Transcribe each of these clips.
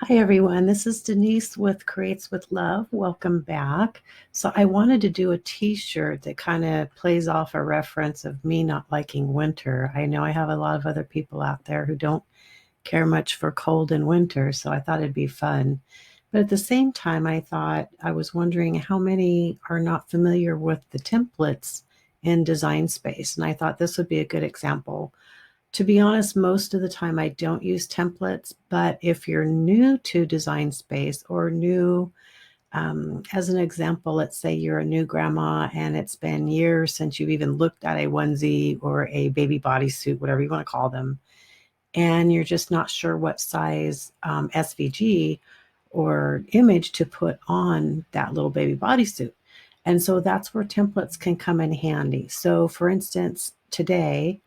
Hi everyone, this is Denise with Creates with Love. Welcome back. So I wanted to do a t-shirt that kind of plays off a reference of me not liking winter. I know I have a lot of other people out there who don't care much for cold and winter, so I thought it'd be fun. But at the same time, I was wondering how many are not familiar with the templates in Design Space, and I thought this would be a good example. To be honest, most of the time I don't use templates, but if you're new to Design Space or new, as an example, let's say you're a new grandma and it's been years since you've even looked at a onesie or a baby bodysuit, whatever you want to call them, and you're just not sure what size SVG or image to put on that little baby bodysuit. And so that's where templates can come in handy. So for instance, today,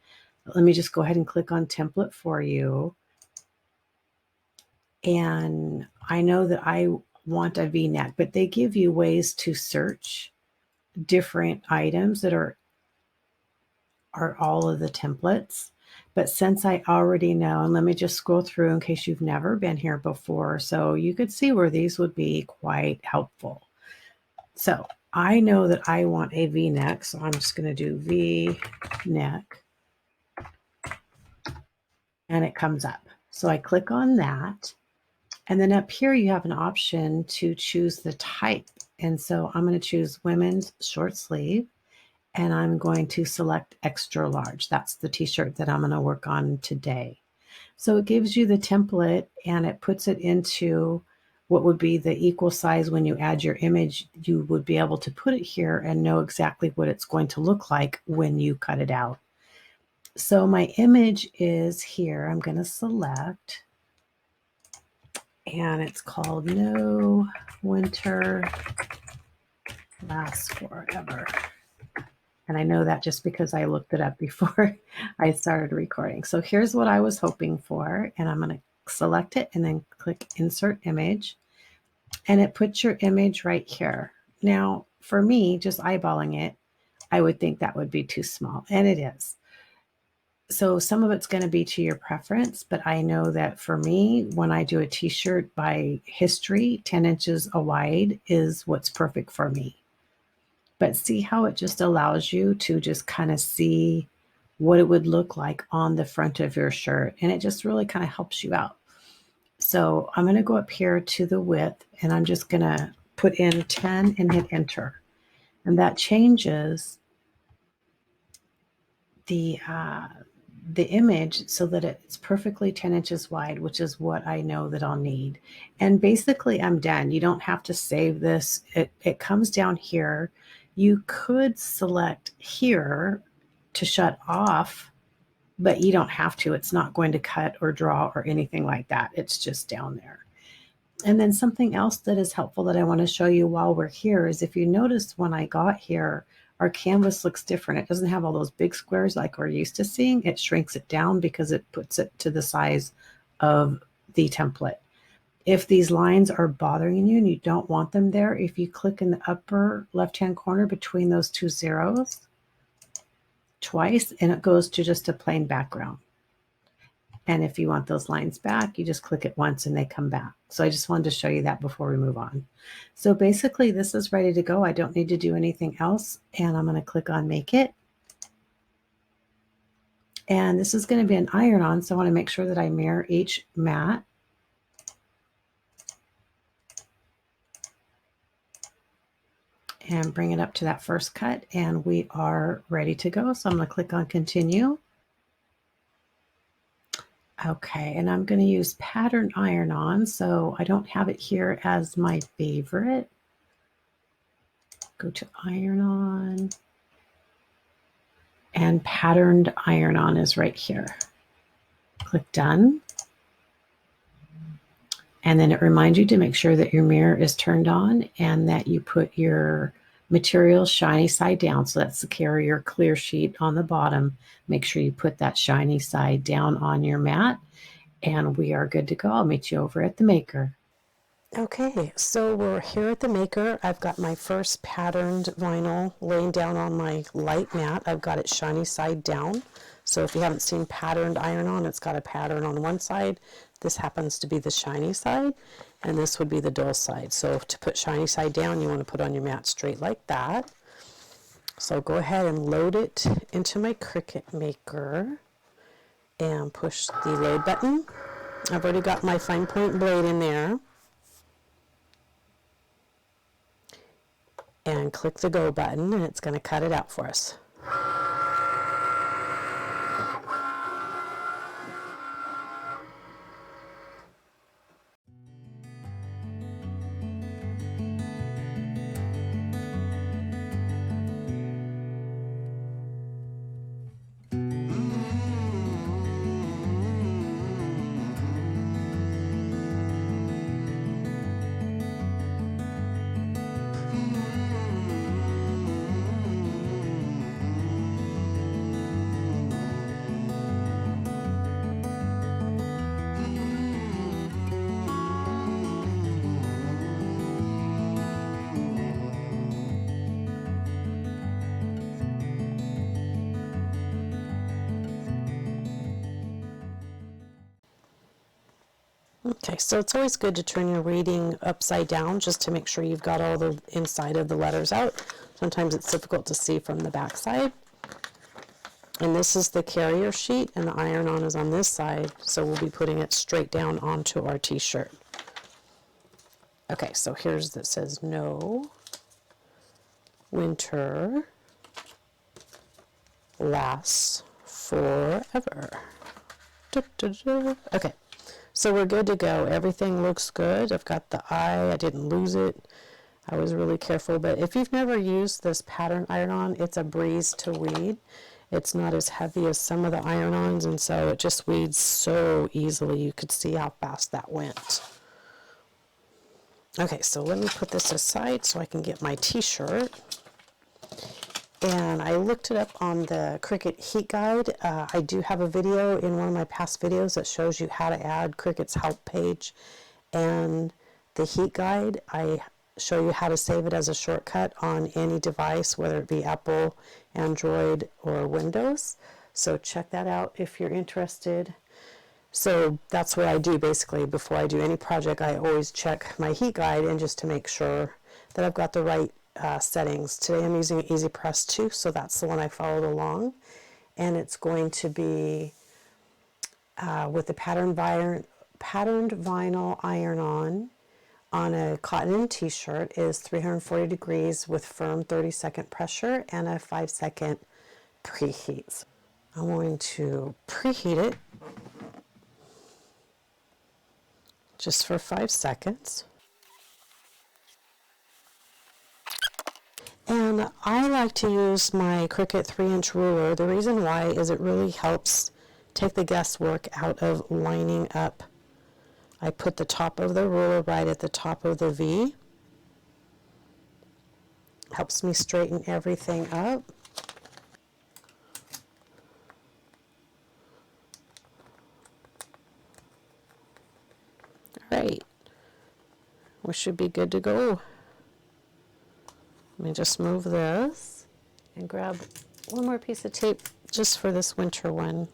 let me just go ahead and click on template for you. And I know that I want a V-neck, but they give you ways to search different items that are all of the templates. But since I already know, and let me just scroll through in case you've never been here before, so you could see where these would be quite helpful. So I know that I want a V-neck, so I'm just going to do V-neck, and it comes up. So I click on that. And then up here, you have an option to choose the type. And so I'm going to choose women's short sleeve, and I'm going to select extra large. That's the t-shirt that I'm going to work on today. So it gives you the template and it puts it into what would be the equal size. When you add your image, you would be able to put it here and know exactly what it's going to look like when you cut it out. So my image is here. I'm going to select, and it's called No Winter Lasts Forever. And I know that just because I looked it up before I started recording. So here's what I was hoping for, and I'm going to select it and then click Insert Image, and it puts your image right here. Now, for me, just eyeballing it, I would think that would be too small, and it is. So some of it's going to be to your preference, but I know that for me, when I do a t-shirt by history, 10 inches wide is what's perfect for me. But see how it just allows you to just kind of see what it would look like on the front of your shirt. And it just really kind of helps you out. So I'm going to go up here to the width, and I'm just going to put in 10 and hit enter. And that changes the image so that it's perfectly 10 inches wide, which is what I know that I'll need. And basically I'm done. You don't have to save this. It comes down here. You could select here to shut off, but you don't have to. It's not going to cut or draw or anything like that. It's just down there. And then something else that is helpful that I want to show you while we're here is, if you notice when I got here, our canvas looks different. It doesn't have all those big squares like we're used to seeing. It shrinks it down because it puts it to the size of the template. If these lines are bothering you and you don't want them there, if you click in the upper left-hand corner between those two zeros twice, and it goes to just a plain background. And if you want those lines back, you just click it once and they come back. So I just wanted to show you that before we move on. So basically this is ready to go. I don't need to do anything else. And I'm going to click on Make It. And this is going to be an iron-on, so I want to make sure that I mirror each mat. And bring it up to that first cut, and we are ready to go. So I'm going to click on Continue. Okay, and I'm going to use pattern iron-on, so I don't have it here as my favorite. Go to iron-on, and patterned iron-on is right here. Click Done. And then it reminds you to make sure that your mirror is turned on and that you put your material shiny side down. So that's the carrier clear sheet on the bottom. Make sure you put that shiny side down on your mat, and we are good to go. I'll meet you over at the maker. Okay, so we're here at the maker. I've got my first patterned vinyl laying down on my light mat. I've got it shiny side down. So if you haven't seen patterned iron-on, it's got a pattern on one side, This happens to be the shiny side, and this would be the dull side. So to put shiny side down, you want to put on your mat straight like that. So go ahead and load it into my Cricut Maker and push the load button. I've already got my fine point blade in there. And click the go button, and it's going to cut it out for us. Okay, so it's always good to turn your reading upside down just to make sure you've got all the inside of the letters out. Sometimes it's difficult to see from the back side. And this is the carrier sheet, and the iron-on is on this side, so we'll be putting it straight down onto our t-shirt. Okay, so here's that says no winter lasts forever. Okay. So we're good to go. Everything looks good. I've got the eye. I didn't lose it. I was really careful. But if you've never used this pattern iron-on, it's a breeze to weed. It's not as heavy as some of the iron-ons, and so it just weeds so easily. You could see how fast that went. Okay, so let me put this aside so I can get my t-shirt. And I looked it up on the Cricut Heat Guide. I do have a video in one of my past videos that shows you how to add Cricut's help page and the Heat Guide. I show you how to save it as a shortcut on any device, whether it be Apple, Android, or Windows. So check that out if you're interested. So that's what I do basically. Before I do any project, I always check my Heat Guide and just to make sure that I've got the right settings. Today I'm using Easy Press 2, so that's the one I followed along, and it's going to be with the patterned vinyl iron-on a cotton t-shirt is 340 degrees with firm 30-second pressure and a 5-second preheat. I'm going to preheat it just for 5 seconds. And I like to use my Cricut 3-inch ruler. The reason why is it really helps take the guesswork out of lining up. I put the top of the ruler right at the top of the V. Helps me straighten everything up. All right, we should be good to go. Let me just move this and grab one more piece of tape just for this winter one.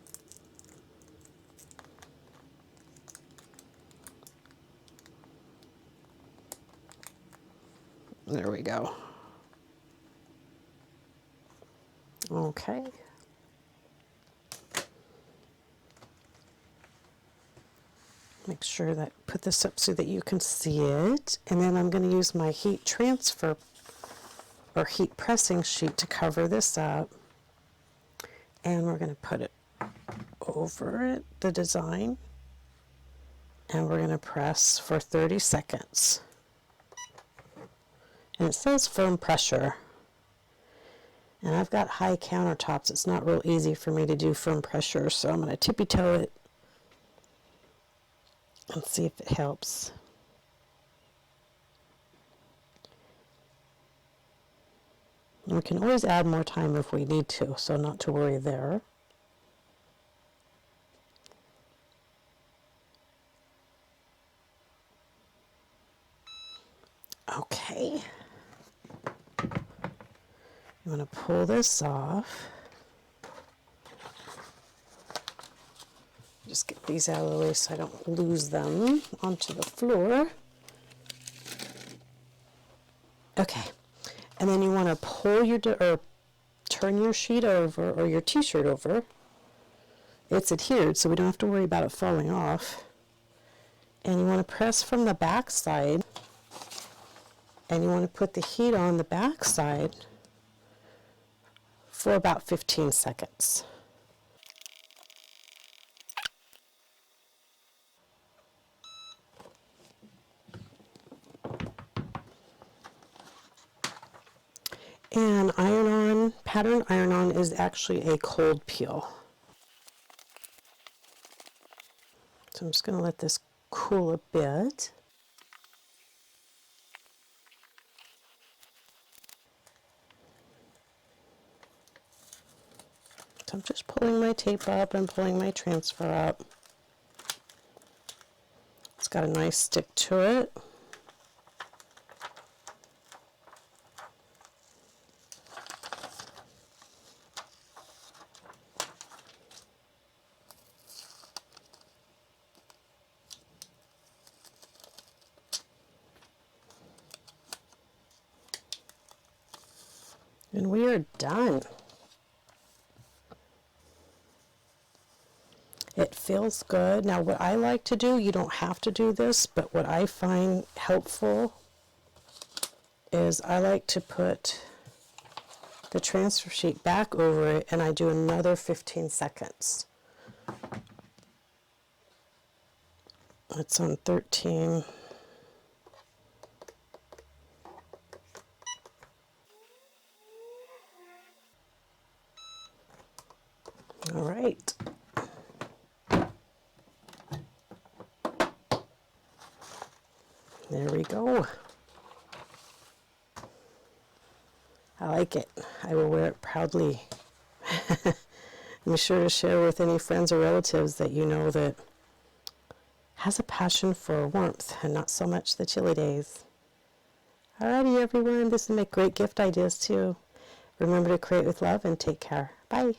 There we go. Okay. Make sure that put this up so that you can see it. And then I'm going to use my heat transfer or heat pressing sheet to cover this up. And we're going to put it over it, the design. And we're going to press for 30 seconds. And it says firm pressure. And I've got high countertops. It's not real easy for me to do firm pressure, so I'm going to tippy toe it and see if it helps. And we can always add more time if we need to, so not to worry there. Okay. I'm going to pull this off. just get these out of the way so I don't lose them onto the floor. Okay, and then you want to pull your, or turn your sheet over, or your t-shirt over. It's adhered, so we don't have to worry about it falling off. And you want to press from the back side, and you want to put the heat on the back side for about 15 seconds. And iron-on, pattern iron-on is actually a cold peel. So I'm just going to let this cool a bit. So I'm just pulling my tape up and pulling my transfer up. It's got a nice stick to it. And we are done. It feels good. Now what I like to do, you don't have to do this, but what I find helpful is I like to put the transfer sheet back over it and I do another 15 seconds. It's on 13. All right. There we go. I like it. I will wear it proudly. Be sure to share with any friends or relatives that you know that has a passion for warmth and not so much the chilly days. Alrighty everyone, this will make great gift ideas too. Remember to create with love and take care. Bye.